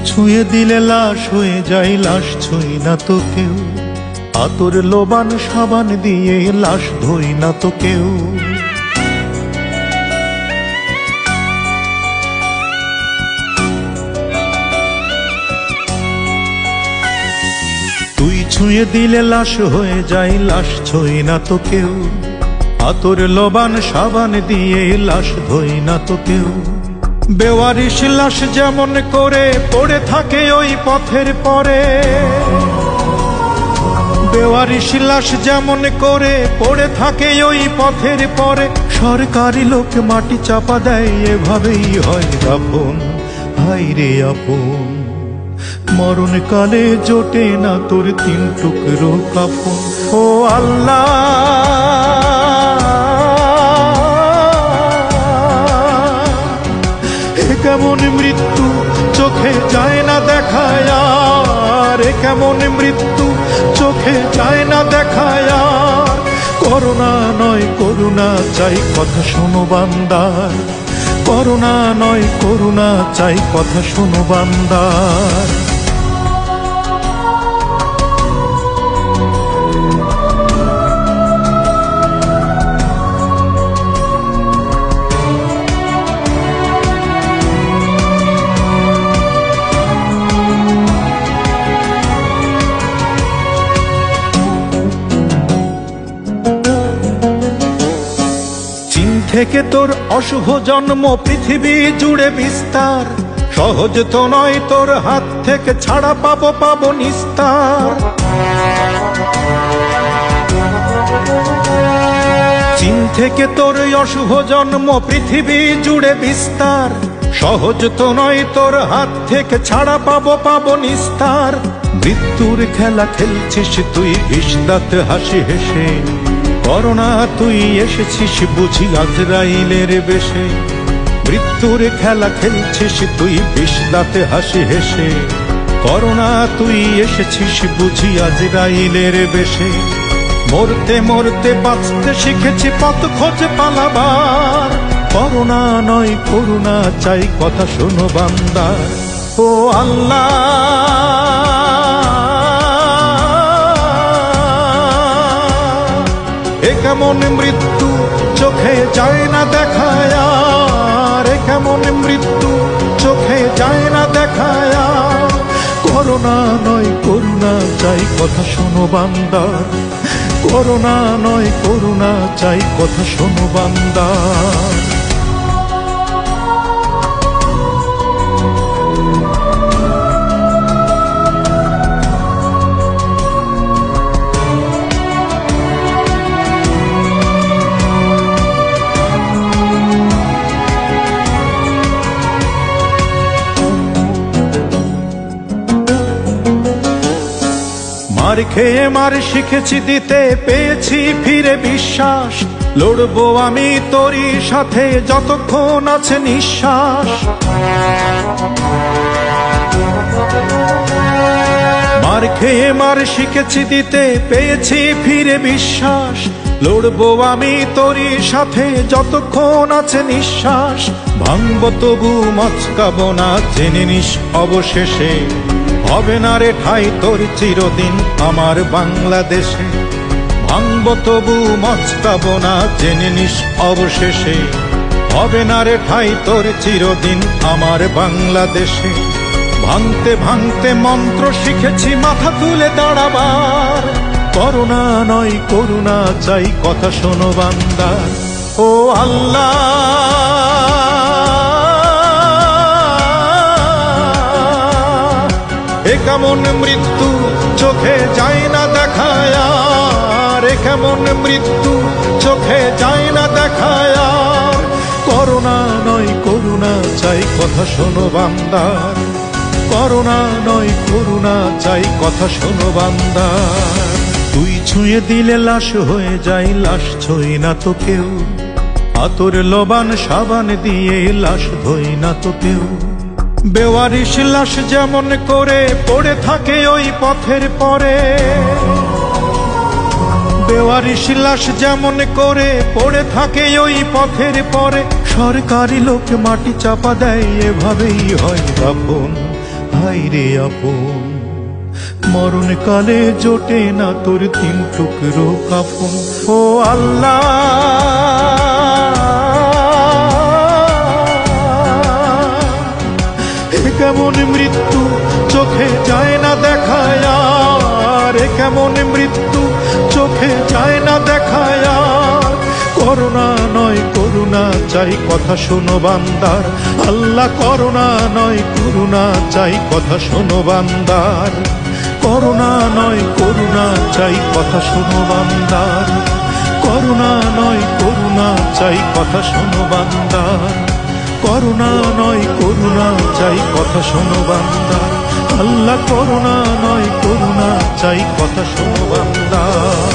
ছুঁয়ে দিলে লাশ হয়ে যায়, লাশ ছুঁই না তো কেউ। আতর লোবান সাবান দিয়ে লাশ ধুই না তো কেউ। তুই ছুঁয়ে দিলে লাশ হয়ে যায়, লাশ ছুঁই না তো কেউ। আতর লোবান সাবান দিয়ে লাশ ধুই না তো কেউ। বেওয়ারিশ লাশ যেমন করে পড়ে থাকে ওই পথের পরে, বেওয়ারিশ লাশ যেমন করে পড়ে থাকে ওই পথের পরে। সরকারি লোক মাটি চাপা দেয়, এভাবেই হয় দাফন। হায় রে আপন, মরণকালে জোটে না তোর তিন টুকরো কাফন। ও আল্লাহ, কেমন মৃত্যু চোখে যায় না দেখায় আর, কেমন মৃত্যু চোখে যায় না দেখায় আর। করুণা নয় করুণা চাই, কথা শোনো বান্দার। করুণা নয় করুণা চাই, কথা শোনো বান্দার। থেকে তোর অশুভ জন্ম পৃথিবী জুড়ে বিস্তার। সহজ তো নয় তোর হাত থেকে ছাড়া পাবো নিস্তার। চীন থেকে তোর অশুভ জন্ম পৃথিবী জুড়ে বিস্তার। সহজ তো নয় তোর হাত থেকে ছাড়া পাবো নিস্তার। মৃত্যুর খেলা খেলছিস তুই বিষ-দাঁত হাসি হেসে। করোনা তুই এসেছিস বুঝি আজরাইলের বেশে। মৃত্যুর খেলা খেলছিস তুই বিষ-দাঁতে হাসি হেসে। করোনা তুই এসেছিস বুঝি আজরাইলের বেশে। মরতে মরতে বাঁচতে শিখেছি পথ খোঁজে পালাবার। করোনা নয় করুণা চাই, কথা শোনো বান্দার। ও আল্লাহ, কেমন মৃত্যু চোখে যায় না দেখায় আর, কেমন মৃত্যু চোখে যায় না দেখায় আর। করোনা নয় করুণা চাই, কথা শোনো বান্দার। করোনা নয় করুণা চাই, কথা শোনো বান্দার। মার খেয়ে মার শিখেছি দিতে, পেয়েছি ফিরে বিশ্বাস। লড়বো আমি তোরই সাথে যতক্ষণ আছে নিঃশ্বাস। মার খেয়ে মার শিখেছি দিতে, পেয়েছি ফিরে বিশ্বাস। লড়বো আমি তোরই সাথে যতক্ষণ আছে নিঃশ্বাস। ভাঙবো তবু মচকাবো না, জেনে নিস অবশেষে হবে না রে ঠাই তোর চিরদিন আমার বাংলাদেশে। ভাঙবো তবু মচকাবো না, জেনে নিস অবশেষে হবে না রে ঠাই তোর চিরদিন আমার বাংলাদেশে। ভাঙতে ভাঙতে মন্ত্র শিখেছি মাথা তুলে দাঁড়াবার। করুণা নয় করুণা চাই, কথা শোনো বান্দার। ও আল্লাহ, কেমন মৃত্যু চোখে যায় না দেখায় আর, কেমন মৃত্যু চোখে যায় না দেখায় আর। করোনা নয় করুণা চাই, কথা শোনো বান্দার। করোনা নয় করুণা চাই, কথা শোনো বান্দার। তুই ছুঁয়ে দিলে লাশ হয়ে যায়, লাশ ছুঁই না তো কেউ। আতর লোবান সাবান দিয়ে লাশ ধুই না তো কেউ। বেওয়ারিশ লাশ যেমন করে পড়ে থাকে ওই পথের পরে, বেওয়ারিশ লাশ যেমন করে পড়ে থাকে ওই পথের পরে। সরকারি লোক মাটি চাপা দেয়, এভাবেই হয় দাফন। ভাই রে আপন। মরণকালে জোটে না তোর 3 টুকরো কাফন। ও আল্লাহ, কেমন মৃত্যু চোখে যায় না দেখায় আর, কেমন মৃত্যু চোখে যায় না দেখায় আর। করুণা নয় করুণা চাই, কথা শোনো বান্দার। আল্লাহ করুণা নয় করুণা চাই, কথা শোনো বান্দার। করুণা নয় করুণা চাই, কথা শোনো বান্দার। করুণা নয় করুণা চাই, কথা শোনো বান্দার। করুণা নয় করুণা চাই, কথা শোনো বান্দার। আল্লাহ করুণা নয় করুণা চাই, কথা শোনো বান্দার।